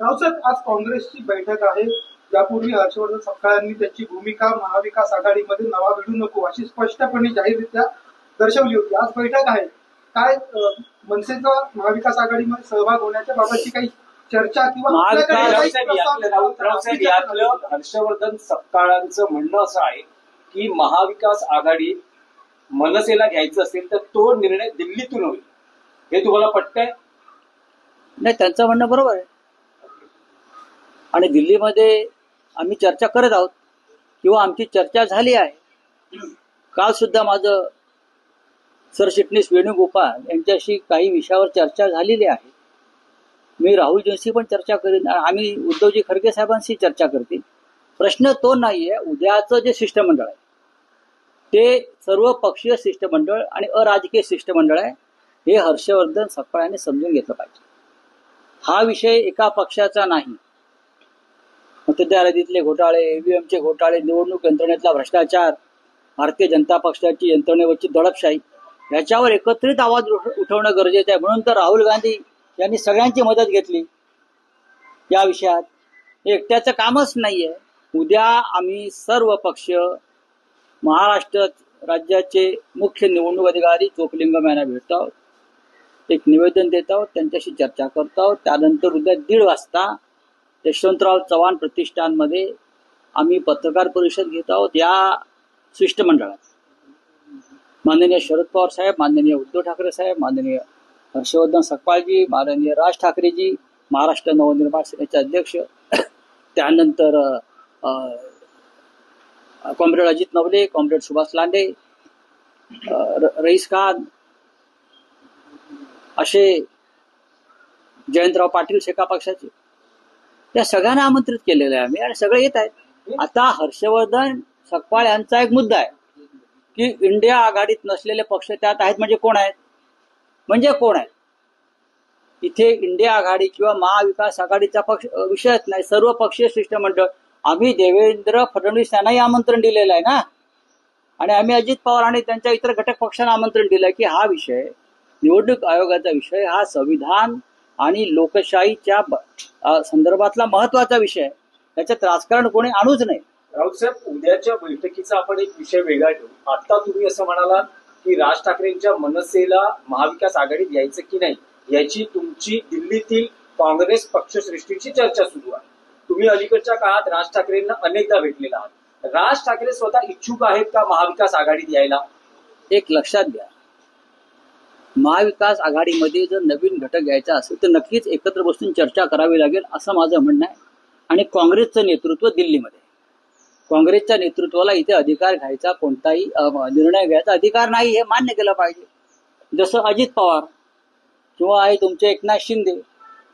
रावसाहेब, आज काँग्रेसची बैठक आहे. यापूर्वी हर्षवर्धन सपकाळ यांनी त्यांची भूमिका महाविकास आघाडीमध्ये नवा भिडू नको अशी स्पष्टपणे जाहीररित्या दर्शवली होती. आज बैठक आहे. काय मनसेचा महाविकास आघाडीमध्ये सहभाग होण्याच्या बाबतची काही चर्चा किंवा हर्षवर्धन सपकाळांचं म्हणणं असं आहे की महाविकास आघाडी मनसेला घ्यायचं असेल तर तो निर्णय दिल्लीतून होईल, हे तुम्हाला पटतंय? नाही, त्यांचं म्हणणं बरोबर आहे. आणि दिल्लीमध्ये आम्ही चर्चा करत आहोत किंवा आमची चर्चा झाली आहे. काल सुद्धा माझं सरचिटणीस वेणुगोपाल यांच्याशी काही विषयावर चर्चा झालेली आहे. मी राहुलजींशी पण चर्चा करीन, आम्ही उद्धवजी खडगे साहेबांशी चर्चा करतील. प्रश्न तो नाहीये. उद्याचं जे शिष्टमंडळ आहे ते सर्व पक्षीय शिष्टमंडळ आणि अराजकीय शिष्टमंडळ आहे, हे हर्षवर्धन सपकाळ यांनी समजून घेतलं पाहिजे. हा विषय एका पक्षाचा नाही. मतदार यादीतले घोटाळे, ईव्हीएमचे घोटाळे, निवडणूक यंत्रणेतला भ्रष्टाचार, भारतीय जनता पक्षाची यंत्रणेवरची दडपशाही, याच्यावर एकत्रित आवाज उठवणं गरजेचं आहे. म्हणून तर राहुल गांधी यांनी सगळ्यांची मदत घेतली या विषयात. हे एकट्याचं कामच नाहीये. उद्या आम्ही सर्व पक्ष महाराष्ट्र राज्याचे मुख्य निवडणूक अधिकारी चोकलिंगम यांना भेटतो आहोत, एक निवेदन देत आहोत, त्यांच्याशी चर्चा करतो आहोत. त्यानंतर उद्या 1:30 वाजता यशवंतराव चव्हाण प्रतिष्ठानमध्ये आम्ही पत्रकार परिषद घेत आहोत. या शिष्टमंडळात माननीय शरद पवार साहेब, माननीय उद्धव ठाकरे साहेब, माननीय हर्षवर्धन सपकाळजी, माननीय राज ठाकरेजी, महाराष्ट्र नवनिर्माण सेनेचे अध्यक्ष, त्यानंतर कॉम्रेड अजित नवले, कॉम्रेड सुभाष लांडे, रईस खान, असे जयंतराव पाटील शेका पक्षाचे, त्या सगळ्यांना आमंत्रित केलेलं आहे आम्ही आणि सगळे येत आहेत. आता हर्षवर्धन सपकाळ यांचा एक मुद्दा आहे की इंडिया आघाडीत नसलेले पक्ष त्यात आहेत. म्हणजे कोण आहेत? इथे इंडिया आघाडी किंवा महाविकास आघाडीचा पक्ष विषयच नाही. सर्व पक्षीय शिष्टमंडळ. आम्ही देवेंद्र फडणवीस यांनाही आमंत्रण दिलेलं आहे ना, आणि आम्ही अजित पवार आणि त्यांच्या इतर घटक पक्षांना आमंत्रण दिलंय की हा विषय, निवडणूक आयोगाचा विषय, हा संविधान आणि लोकशाहीच्या संदर्भातला महत्वाचा विषय आहे. त्याच्यात राजकारण कोणी आणूच नाही. राऊतसाहेब, उद्याच्या बैठकीचा आपण एक विषय वेगळा ठेवू. आता तुम्ही असं म्हणाला की राज ठाकरेंच्या मनसेला महाविकास आघाडीत यायचं की नाही याची तुमची दिल्लीतील काँग्रेस पक्षश्रेष्ठीची चर्चा सुरू आहे. तुम्ही अलीकडच्या काळात राज ठाकरेंना अनेकदा भेटलेला आहात. राज ठाकरे स्वतः इच्छुक आहेत का महाविकास आघाडीत यायला? एक लक्षात घ्या, महाविकास आघाडीमध्ये जर नवीन घटक घ्यायचा असेल तर नक्कीच एकत्र बसून चर्चा करावी लागेल असं माझं म्हणणं आहे. आणि काँग्रेसचं नेतृत्व दिल्लीमध्ये, काँग्रेसच्या नेतृत्वाला इथे अधिकार घ्यायचा, कोणताही निर्णय घ्यायचा अधिकार नाही, हे मान्य केलं पाहिजे. जसं अजित पवार किंवा आहे तुमचे एकनाथ शिंदे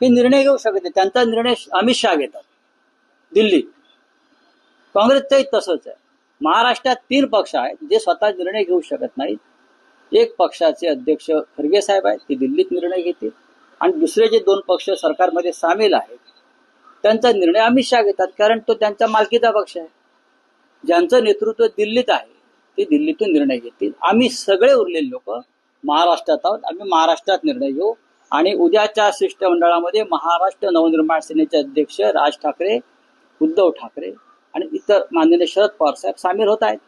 हे निर्णय घेऊ शकत नाही. त्यांचा निर्णय अमित शहा घेतात दिल्लीत. काँग्रेसचंही तसंच आहे. महाराष्ट्रात 3 पक्ष आहेत जे स्वतः निर्णय घेऊ शकत नाहीत. एक पक्षाचे अध्यक्ष खरगे साहेब आहेत, ते दिल्लीत निर्णय घेतील, आणि दुसरे जे 2 पक्ष सरकारमध्ये सामील आहेत त्यांचा निर्णय अमित शहा घेतात, कारण तो त्यांचा मालकीचा पक्ष आहे. ज्यांचं नेतृत्व दिल्लीत आहे ते दिल्लीतून निर्णय घेतील. आम्ही सगळे उरलेले लोक महाराष्ट्रात आहोत. आम्ही महाराष्ट्रात निर्णय घेऊ. आणि उद्याच्या शिष्टमंडळामध्ये महाराष्ट्र नवनिर्माण सेनेचे अध्यक्ष राज ठाकरे, उद्धव ठाकरे आणि इतर माननीय शरद पवार साहेब सामील होत आहेत.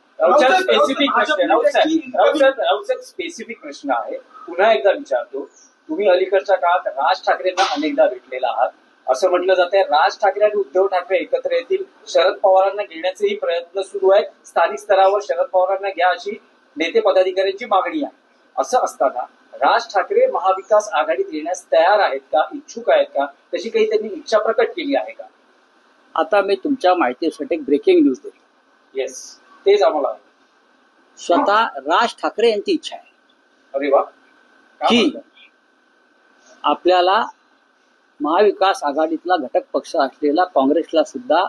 स्पेसिफिक प्रश्न आहे, पुन्हा एकदा विचारतो. तुम्ही अलीकडच्या काळात राज ठाकरेंना अनेकदा भेटलेला आहात. असं म्हटलं जात आहे राज ठाकरे आणि उद्धव ठाकरे एकत्र येतील, शरद पवारांना घेण्याचेही प्रयत्न सुरू आहेत. स्थानिक स्तरावर शरद पवारांना घ्या अशी नेते पदाधिकाऱ्यांची मागणी आहे. असं असताना राज ठाकरे महाविकास आघाडीत येण्यास तयार आहेत का, इच्छुक आहेत का, तशी काही त्यांनी इच्छा प्रकट केली आहे का? आता मी तुमच्या माहितीसाठी एक ब्रेकिंग न्यूज देतो. येस, तेच आम्हाला स्वतः राज ठाकरे यांची इच्छा आहे. अरे वा. की आपल्याला महाविकास आघाडीतला घटक पक्ष असलेला काँग्रेसला सुद्धा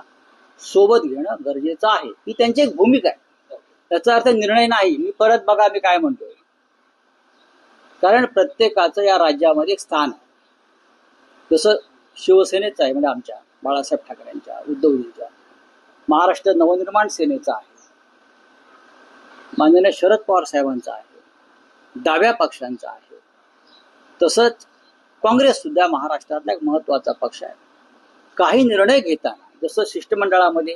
सोबत घेणं गरजेचं आहे. ही त्यांची एक भूमिका आहे. त्याचा अर्थ निर्णय नाही. मी परत बघा मी काय म्हणतोय, कारण प्रत्येकाचं या राज्यामध्ये एक स्थान आहे. जसं शिवसेनेचं आहे, म्हणजे आमच्या बाळासाहेब ठाकरेंच्या, उद्धवजींच्या, महाराष्ट्र नवनिर्माण सेनेचा आहे, माननीय शरद पवार साहेबांचा आहे, डाव्या पक्षांचा आहे. तसंच काँग्रेस सुद्धा महाराष्ट्रातला एक महत्वाचा पक्ष आहे. काही निर्णय घेताना जसं शिष्टमंडळामध्ये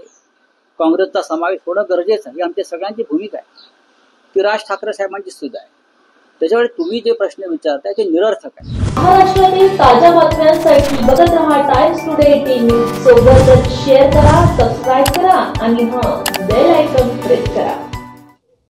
काँग्रेसचा समावेश होणं गरजेचं आहे, ही आमच्या सगळ्यांची भूमिका आहे, ती राज ठाकरे साहेबांची सुद्धा आहे. त्याच्यामुळे तुम्ही जे प्रश्न विचारताय ते निरर्थक आहे. महाराष्ट्रातील ताज्या बातम्यांसाठी बघत रहा टाइम्स टुडे 18 न्यूज. सोबतच शेअर करा, सबस्क्राईब करा आणि बेल आयकॉन प्रेस करा.